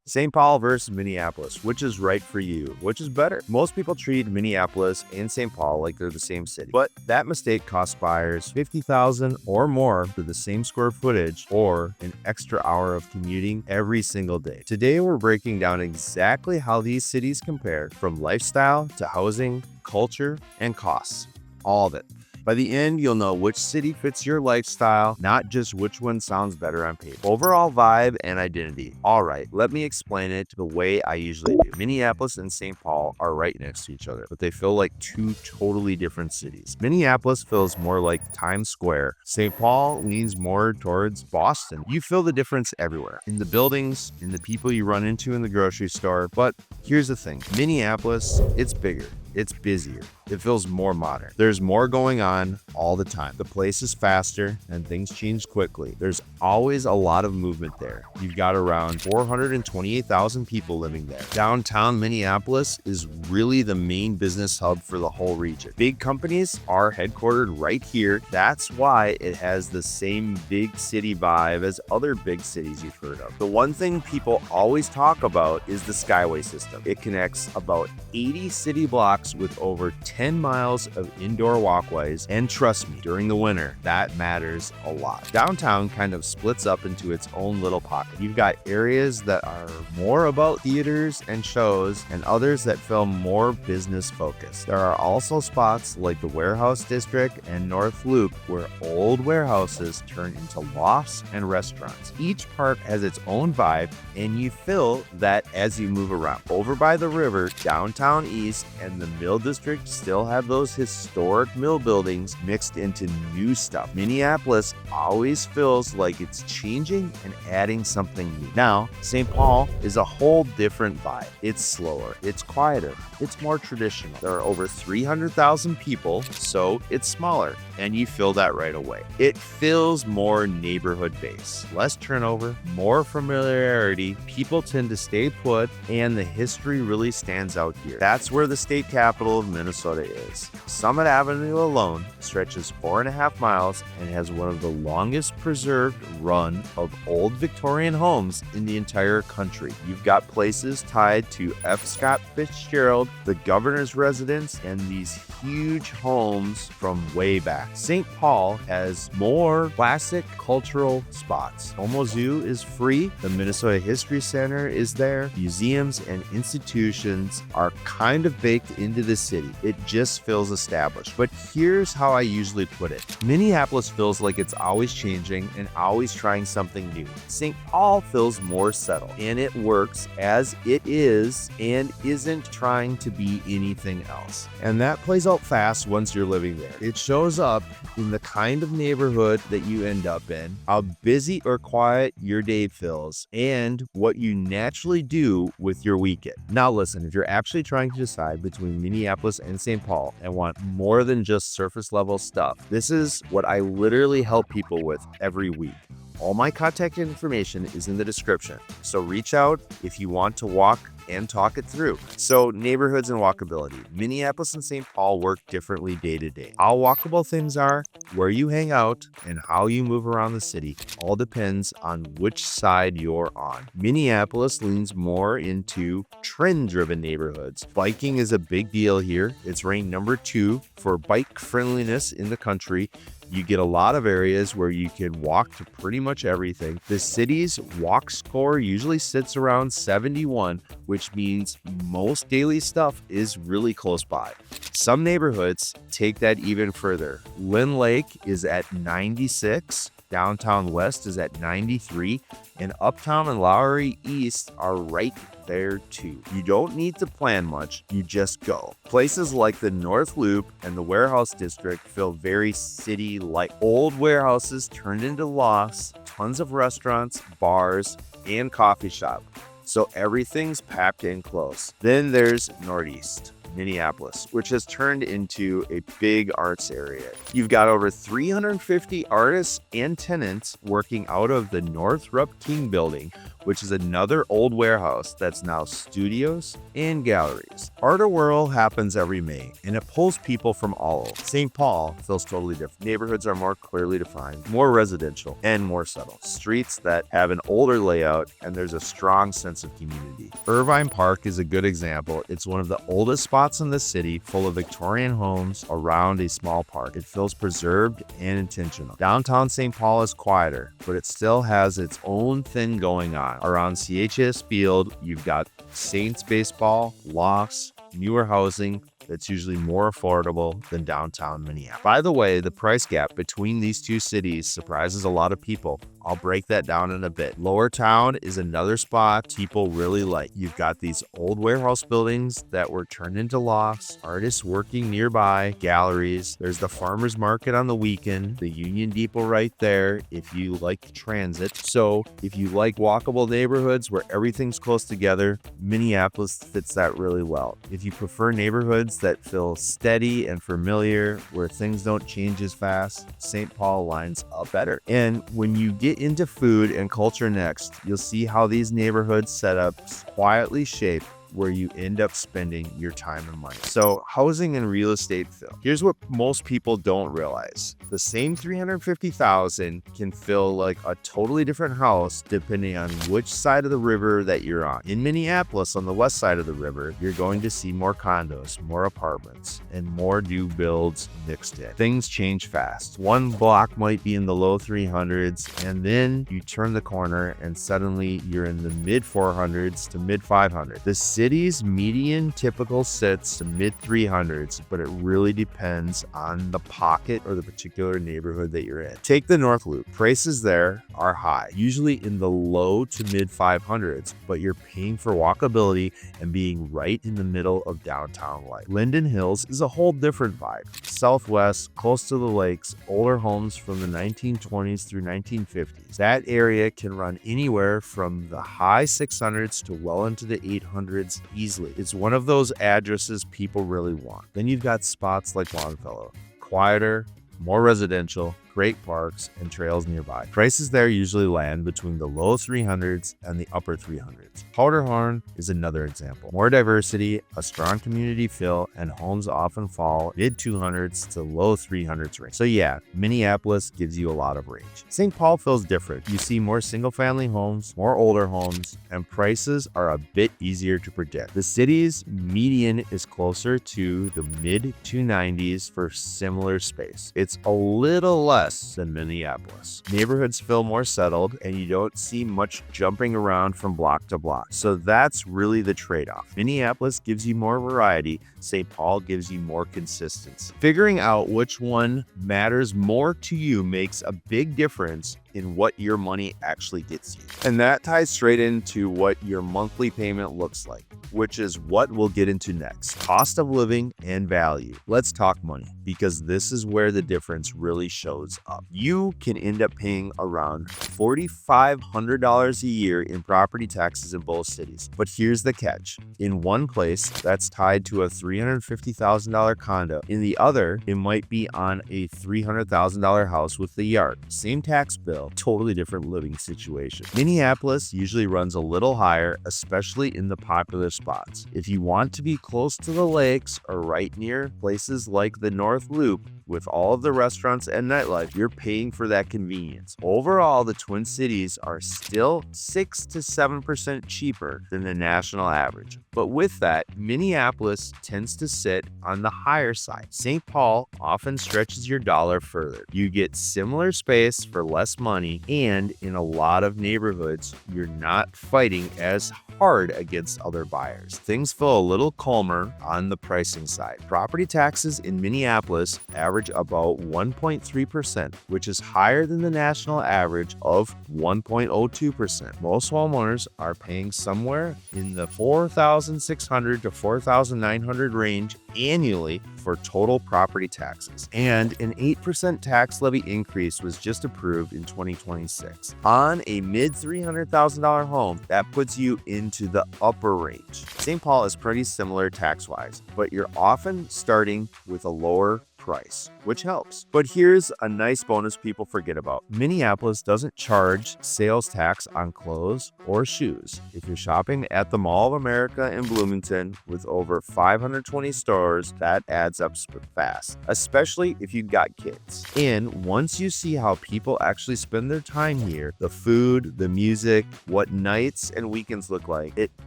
St. Paul versus Minneapolis, which is right for you? Which is better? Most people treat Minneapolis and St. Paul like they're the same city, but that mistake costs buyers $50,000 or more for the same square footage or an extra hour of commuting every single day. Today, we're breaking down exactly how these cities compare, from lifestyle to housing, culture, and costs. All of it. By the end, you'll know which city fits your lifestyle, not just which one sounds better on paper. Overall vibe and identity. All right, let me explain it the way I usually do. Minneapolis and St. Paul are right next to each other, but they feel like two totally different cities. Minneapolis feels more like Times Square. St. Paul leans more towards Boston. You feel the difference everywhere. In the buildings, in the people you run into in the grocery store. But here's the thing. Minneapolis, it's bigger. It's busier. It feels more modern. There's more going on all the time. The place is faster and things change quickly. There's always a lot of movement there. You've got around 428,000 people living there. Downtown Minneapolis is really the main business hub for the whole region. Big companies are headquartered right here. That's why it has the same big city vibe as other big cities you've heard of. The one thing people always talk about is the Skyway system. It connects about 80 city blocks with over 10 miles of indoor walkways, and trust me, during the winter, that matters a lot. Downtown kind of splits up into its own little pocket. You've got areas that are more about theaters and shows, and others that feel more business focused. There are also spots like the Warehouse District and North Loop where old warehouses turn into lofts and restaurants. Each part has its own vibe, and you feel that as you move around. Over by the river, downtown East and the Mill District still have those historic mill buildings mixed into new stuff. Minneapolis always feels like it's changing and adding something new. Now, St. Paul is a whole different vibe. It's slower, it's quieter, it's more traditional. There are over 300,000 people, so it's smaller, and you feel that right away. It feels more neighborhood-based, less turnover, more familiarity, people tend to stay put, and the history really stands out here. That's where the state capital of Minnesota is. Summit Avenue alone stretches 4.5 miles and has one of the longest preserved run of old Victorian homes in the entire country. You've got places tied to F. Scott Fitzgerald, the governor's residence, and these huge homes from way back. St. Paul has more classic cultural spots. Como Zoo is free. The Minnesota History Center is there. Museums and institutions are kind of baked into the city. It just feels established. But here's how I usually put it. Minneapolis feels like it's always changing and always trying something new. St. Paul feels more settled, and it works as it is and isn't trying to be anything else. And that plays out fast once you're living there. It shows up in the kind of neighborhood that you end up in, how busy or quiet your day feels, and what you naturally do with your weekend. Now listen, if you're actually trying to decide between Minneapolis and St. Paul and want more than just surface level stuff, this is what I literally help people with every week. All my contact information is in the description, so reach out if you want to walk and talk it through. So, neighborhoods and walkability. Minneapolis and St. Paul work differently day to day. How walkable things are, where you hang out, and how you move around the city all depends on which side you're on. Minneapolis leans more into trend-driven neighborhoods. Biking is a big deal here. It's ranked number 2 for bike friendliness in the country. You get a lot of areas where you can walk to pretty much everything. The city's walk score usually sits around 71, which means most daily stuff is really close by. Some neighborhoods take that even further. Lynn Lake is at 96, Downtown West is at 93, and Uptown and Lowry East are right there too. You don't need to plan much, you just go. Places like the North Loop and the Warehouse District feel very city-like. Old warehouses turned into lofts, tons of restaurants, bars, and coffee shop. So everything's packed in close. Then there's Northeast Minneapolis, which has turned into a big arts area. You've got over 350 artists and tenants working out of the North Rupp King building, which is another old warehouse that's now studios and galleries. Art Whirl happens every May, and it pulls people from all over. St. Paul feels totally different. Neighborhoods are more clearly defined, more residential, and more subtle. Streets that have an older layout, and there's a strong sense of community. Irvine Park is a good example. It's one of the oldest spots in the city, full of Victorian homes around a small park. It feels preserved and intentional. Downtown St. Paul is quieter, but it still has its own thing going on. Around CHS Field, you've got Saints baseball, lofts, newer housing that's usually more affordable than downtown Minneapolis. By the way, the price gap between these two cities surprises a lot of people. I'll break that down in a bit. Lower Town is another spot people really like. You've got these old warehouse buildings that were turned into lofts, artists working nearby, galleries. There's the farmer's market on the weekend, the Union Depot right there if you like transit. So if you like walkable neighborhoods where everything's close together, Minneapolis fits that really well. If you prefer neighborhoods that feel steady and familiar, where things don't change as fast, St. Paul lines up better. And when you get into food and culture next, you'll see how these neighborhood setups quietly shape where you end up spending your time and money. So housing and real estate fill. Here's what most people don't realize. The same $350,000 can feel like a totally different house depending on which side of the river that you're on. In Minneapolis, on the west side of the river, you're going to see more condos, more apartments, and more new builds mixed in. Things change fast. One block might be in the low 300s, and then you turn the corner and suddenly you're in the mid 400s to mid 500s. The city's median typical sits to mid 300s, but it really depends on the pocket or the particular neighborhood that you're in. Take the North Loop. Prices there are high, usually in the low to mid 500s, but you're paying for walkability and being right in the middle of downtown life. Linden Hills is a whole different vibe. Southwest, close to the lakes, older homes from the 1920s through 1950s. That area can run anywhere from the high 600s to well into the 800s easily. It's one of those addresses people really want. Then you've got spots like Longfellow, quieter, more residential, great parks, and trails nearby. Prices there usually land between the low 300s and the upper 300s. Powderhorn is another example. More diversity, a strong community feel, and homes often fall mid 200s to low 300s range. So yeah, Minneapolis gives you a lot of range. St. Paul feels different. You see more single-family homes, more older homes, and prices are a bit easier to predict. The city's median is closer to the mid 290s for similar space. It's a little less than Minneapolis. Neighborhoods feel more settled, and you don't see much jumping around from block to block. So that's really the trade-off. Minneapolis gives you more variety. St. Paul gives you more consistency. Figuring out which one matters more to you makes a big difference in what your money actually gets you. And that ties straight into what your monthly payment looks like, which is what we'll get into next. Cost of living and value. Let's talk money, because this is where the difference really shows up. You can end up paying around $4,500 a year in property taxes in both cities. But here's the catch. In one place, that's tied to a $350,000 condo. In the other, it might be on a $300,000 house with the yard. Same tax bill, totally different living situation. Minneapolis usually runs a little higher, especially in the popular spots. If you want to be close to the lakes or right near places like the North Loop with all of the restaurants and nightlife, you're paying for that convenience. Overall, the Twin Cities are still 6 to 7% cheaper than the national average. But with that, Minneapolis tends to sit on the higher side. St. Paul often stretches your dollar further. You get similar space for less money, and in a lot of neighborhoods, you're not fighting as hard against other buyers. Things feel a little calmer on the pricing side. Property taxes in Minneapolis average about 1.3%, which is higher than the national average of 1.02%. Most homeowners are paying somewhere in the $4,600 to $4,900 range annually for total property taxes. And an 8% tax levy increase was just approved in 2026. On a mid $300,000 home, that puts you into the upper range. St. Paul is pretty similar tax-wise, but you're often starting with a lower price, which helps. But here's a nice bonus people forget about. Minneapolis doesn't charge sales tax on clothes or shoes. If you're shopping at the Mall of America in Bloomington with over 520 stores, that adds up fast, especially if you've got kids. And once you see how people actually spend their time here, the food, the music, what nights and weekends look like, it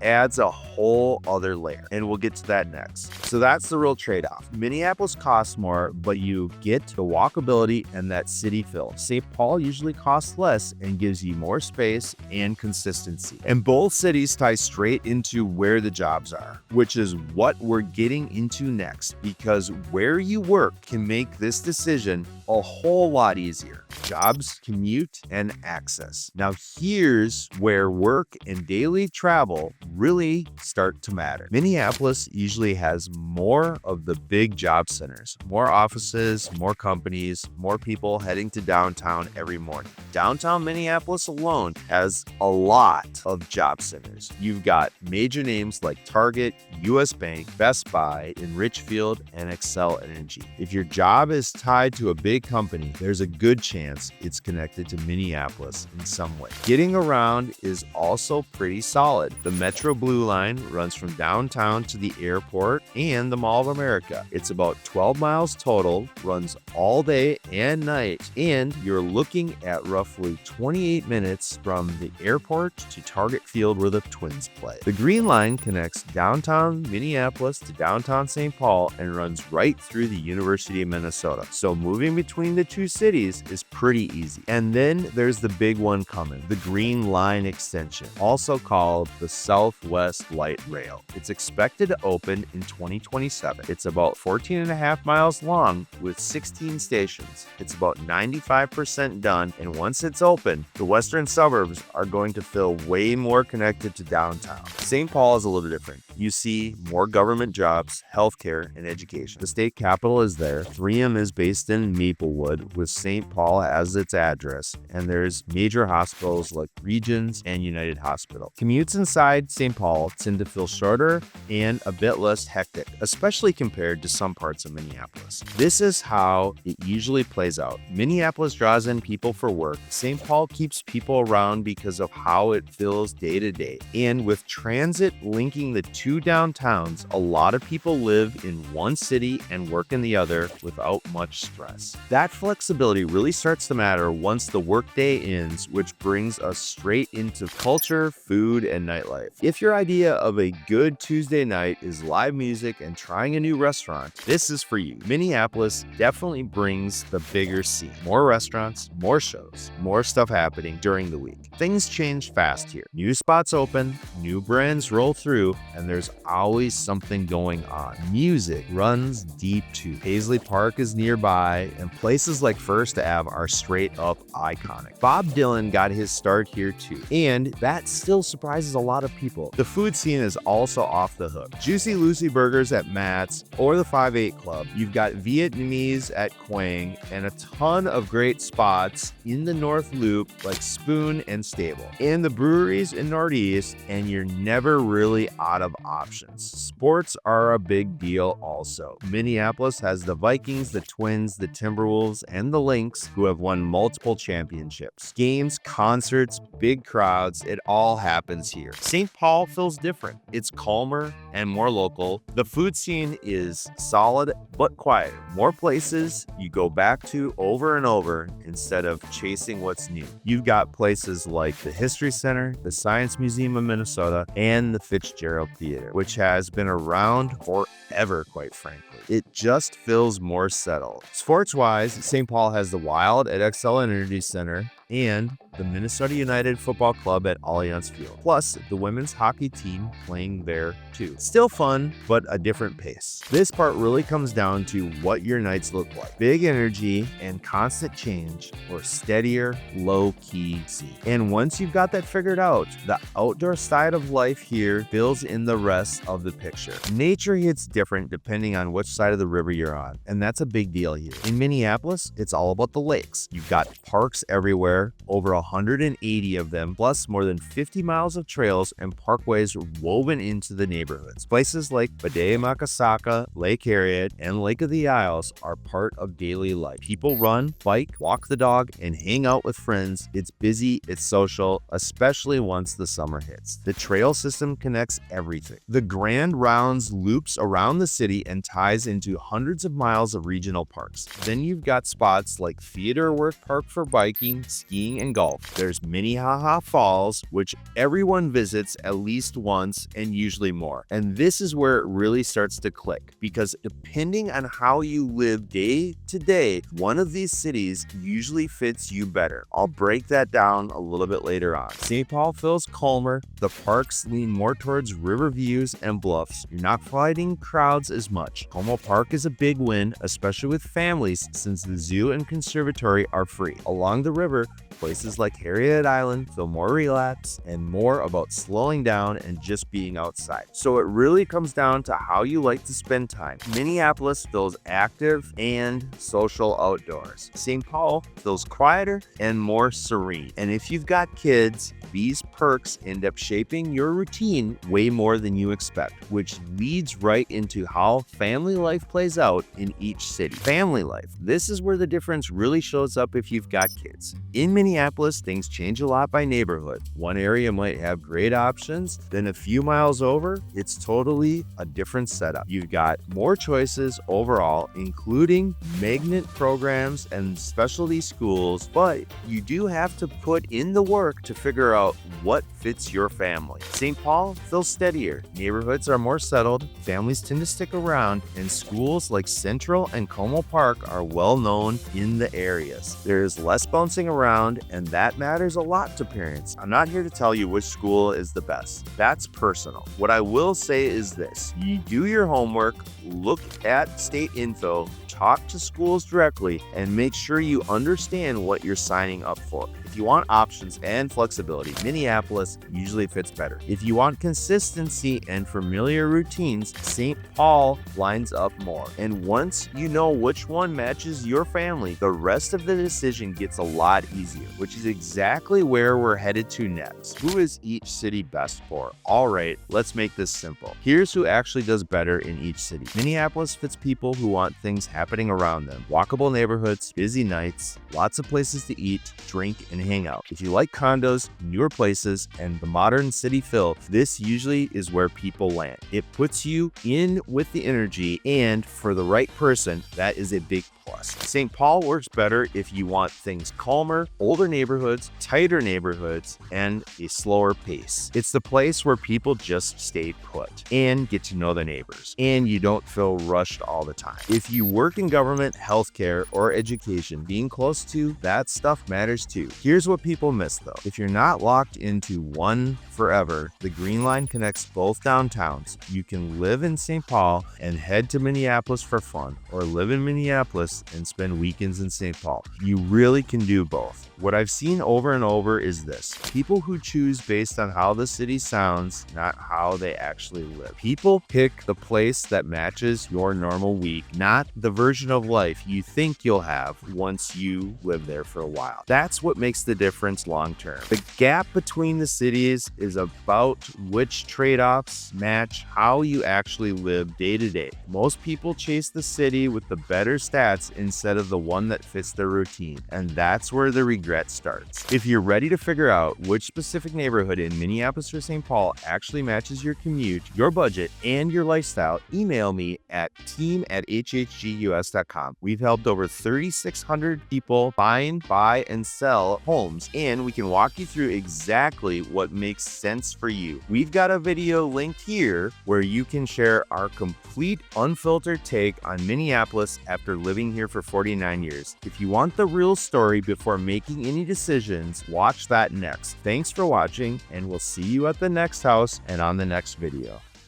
adds a whole other layer. And we'll get to that next. So that's the real trade-off. Minneapolis costs more, but you get the walkability and that city feel. St. Paul usually costs less and gives you more space and consistency. And both cities tie straight into where the jobs are, which is what we're getting into next, because where you work can make this decision a whole lot easier. Jobs, commute, and access. Now here's where work and daily travel really start to matter. Minneapolis usually has more of the big job centers, more offices, more companies, more people heading to downtown every morning. Downtown Minneapolis alone has a lot of job centers. You've got major names like Target, US Bank, Best Buy in Richfield, and Xcel Energy. If your job is tied to a big company, there's a good chance it's connected to Minneapolis in some way. Getting around is also pretty solid. The Metro Blue Line runs from downtown to the airport and the Mall of America. It's about 12 miles total, runs all day and night, and you're looking at roughly 28 minutes from the airport to Target Field where the Twins play. The Green Line connects downtown Minneapolis to downtown St. Paul and runs right through the University of Minnesota. So moving between the two cities is pretty easy. And then there's the big one coming, the Green Line extension, also called the Southwest Light Rail. It's expected to open in 2027. It's about 14.5 miles long with 16 stations. It's about 95% done, and once it's open, the western suburbs are going to feel way more connected to downtown. St. Paul is a little different. You see more government jobs, healthcare, and education. The state capital is there. 3M is based in Maplewood with St. Paul as its address, and there's major hospitals like Regions and United Hospital. Commutes inside St. Paul tend to feel shorter and a bit less hectic, especially compared to some parts of Minneapolis. This is how it usually plays out. Minneapolis draws in people for work. St. Paul keeps people around because of how it feels day to day. And with transit linking the two downtowns, a lot of people live in one city and work in the other without much stress. That flexibility really starts to matter once the workday ends, which brings us straight into culture, food, and nightlife. If your idea of a good Tuesday night is live music and trying a new restaurant, this is for you. Minneapolis definitely brings the bigger scene. More restaurants, more shows, more stuff happening during the week. Things change fast here. New spots open, new brands roll through, and there's always something going on. Music runs deep too. Paisley Park is nearby, and places like First Ave are straight up iconic. Bob Dylan got his start here too, and that still surprises a lot of people. The food scene is also off the hook. Juicy Lucy Burgers at Matt's or the 5-8 Club. You've got Vietnamese at Quang, and a ton of great spots in the North Loop like Spoon and Stable, and the breweries in Northeast, and you're never really out of options. Sports are a big deal also. Minneapolis has the Vikings, the Twins, the Timberwolves, and the Lynx, who have won multiple championships. Games, concerts, big crowds, it all happens here. St. Paul feels different. It's calmer and more local. The food scene is solid but quiet. More places you go back to over and over instead of chasing what's new. You've got places like the History Center, the Science Museum of Minnesota, and the Fitzgerald Theater, which has been around forever, quite frankly. It just feels more settled. Sports-wise, St. Paul has the Wild at Xcel Energy Center and the Minnesota United Football Club at Allianz Field, plus the women's hockey team playing there too. Still fun, but a different pace. This part really comes down to what your nights look like. Big energy and constant change, or steadier, low-key scene. And once you've got that figured out, the outdoor side of life here fills in the rest of the picture. Nature hits different depending on which side of the river you're on, and that's a big deal here. In Minneapolis, it's all about the lakes. You've got parks everywhere, over 180 of them, plus more than 50 miles of trails and parkways woven into the neighborhood. neighborhoods. Places like Makasaka, Lake Harriet, and Lake of the Isles are part of daily life. People run, bike, walk the dog, and hang out with friends. It's busy, it's social, especially once the summer hits. The trail system connects everything. The Grand Rounds loops around the city and ties into hundreds of miles of regional parks. Then you've got spots like Theodore Wirth Park for biking, skiing, and golf. There's Minnehaha Falls, which everyone visits at least once and usually more. And this is where it really starts to click, because depending on how you live day to day, one of these cities usually fits you better. I'll break that down a little bit later on. St. Paul feels calmer. The parks lean more towards river views and bluffs. You're not fighting crowds as much. Como Park is a big win, especially with families, since the zoo and conservatory are free. Along the river, places like Harriet Island feel more relaxed and more about slowing down and just being outside. So it really comes down to how you like to spend time. Minneapolis feels active and social outdoors. St. Paul feels quieter and more serene. And if you've got kids, these perks end up shaping your routine way more than you expect, which leads right into how family life plays out in each city. Family life. This is where the difference really shows up if you've got kids. In Minneapolis, things change a lot by neighborhood. One area might have great options, then a few miles over, it's totally a different setup. You've got more choices overall, including magnet programs and specialty schools, but you do have to put in the work to figure out what fits your family. St. Paul feels steadier. Neighborhoods are more settled, families tend to stick around, and schools like Central and Como Park are well known in the areas. There's less bouncing around, and that matters a lot to parents. I'm not here to tell you which school is the best. That's personal. What I will say is this: you do your homework, look at state info, talk to schools directly, and make sure you understand what you're signing up for. If you want options and flexibility, Minneapolis usually fits better. If you want consistency and familiar routines, St. Paul lines up more. And once you know which one matches your family, the rest of the decision gets a lot easier, which is exactly where we're headed to next. Who is each city best for? All right, let's make this simple. Here's who actually does better in each city. Minneapolis fits people who want things happening around them. Walkable neighborhoods, busy nights, lots of places to eat, drink, and hang out. If you like condos, newer places, and the modern city feel, this usually is where people land. It puts you in with the energy, and for the right person, that is a big plus. St. Paul works better if you want things calmer, older neighborhoods, tighter neighborhoods, and a slower pace. It's the place where people just stay put and get to know the neighbors, and you don't feel rushed all the time. If you work in government, healthcare, or education, being close to that stuff matters too. Here's what people miss though. If you're not locked into one forever, the Green Line connects both downtowns. You can live in St. Paul and head to Minneapolis for fun, or live in Minneapolis and spend weekends in St. Paul. You really can do both. What I've seen over and over is this: people who choose based on how the city sounds, not how they actually live. People pick the place that matches your normal week, not the version of life you think you'll have once you live there for a while. That's what makes the difference long term. The gap between the cities is about which trade-offs match how you actually live day to day. Most people chase the city with the better stats instead of the one that fits their routine, and that's where the regret starts. If you're ready to figure out which specific neighborhood in Minneapolis or St. Paul actually matches your commute, your budget, and your lifestyle, email me at team@hhgus.com. We've helped over 3,600 people find, buy, and sell homes, and we can walk you through exactly what makes sense for you. We've got a video linked here where you can share our complete unfiltered take on Minneapolis after living here for 49 years. If you want the real story before making any decisions, watch that next. Thanks for watching, and we'll see you at the next house and on the next video.